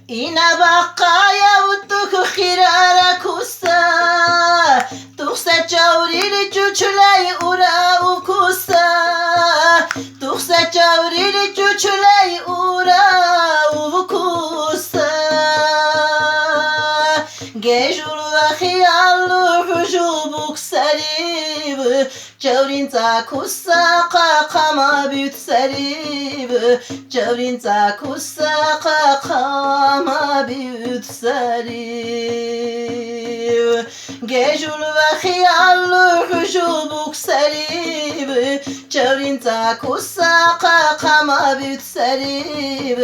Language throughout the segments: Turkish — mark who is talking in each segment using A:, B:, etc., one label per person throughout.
A: Ina baqaya utuku khirara kusa Tuksa chaurili chuchulai ura ukusa Tuksa chaurili chuchulai ura ukusa Gejulu akhiyalu hujubuk sarib Çavrin takusa kakama büt sarib Çavrin takusa kakama büt sarib Gejul ve khiyallu hujubuk sarib Çavrin takusa kakama büt sarib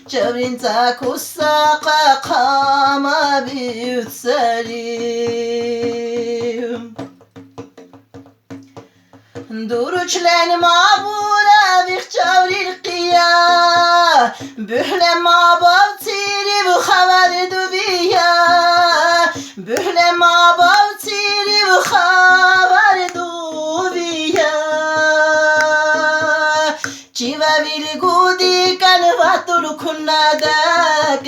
A: Çavrin takusa kakama büt sarib Duruçlen mabura bih çavril qiya Bühle mabav tiri bu xavar dubiya Bühle mabav tiri bu xavar dubiya Civa vil gudi kan vatur kunnadak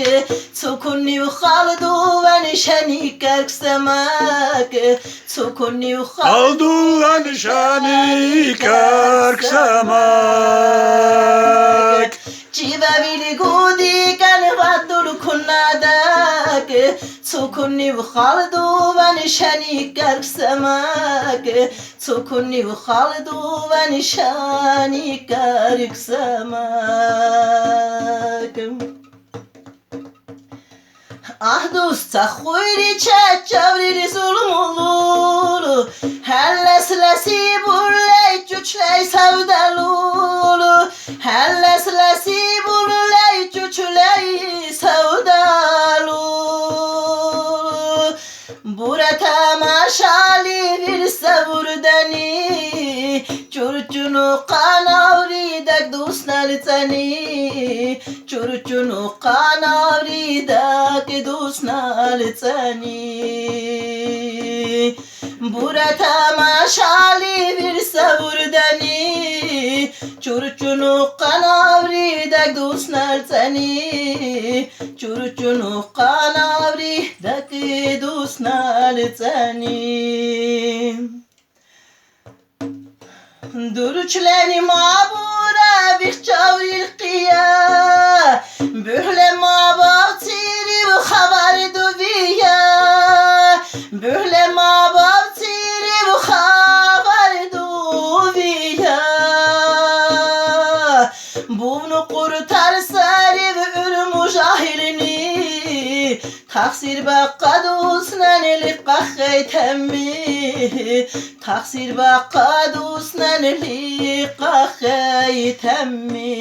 A: Tsukuni khaldu ve nişani karksamak Tsukuni
B: Aldu nişani karksamak
A: Civa vil gudi kan vatur kunnadak Tsukuni khaldu ve nişani karksamak Tsukuni khaldu ve nişani karksamak Ahdus takhuyri çavrili zulmululu Helleslesi burley çuçley sevdalulu Helleslesi burley çuçley sevdalulu Bura tamaşali bir sevurdani Çurçunu kanavri dak dusnal tani Çurçunu kanavri dak dusnal tani Bura tamaşali bir sevurdani Çurçunu kanavri dak dusnal tani Çurçunu kanavri dak dusnal tani Duruçleni mabura bih çavril qiya Bühle mabav tiri bu xabar dubiya Bühle mabav tiri bu xabar dubiya Bunu kurtar sarib ürmü jahilini Taksir bakkadusnan liqaqqay temmi Taksir bakkadusnan liqaqqay temmi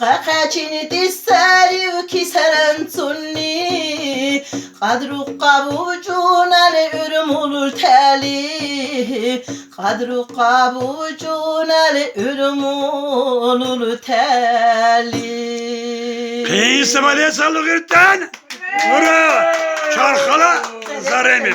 A: Qaqachini tissariv kisaren sunni Qadru qabucunan ürmulur tali Qadru qabucunan ürmulur tali
B: Kıyısı balya sallı gırttan Nura Çarkala Zaremi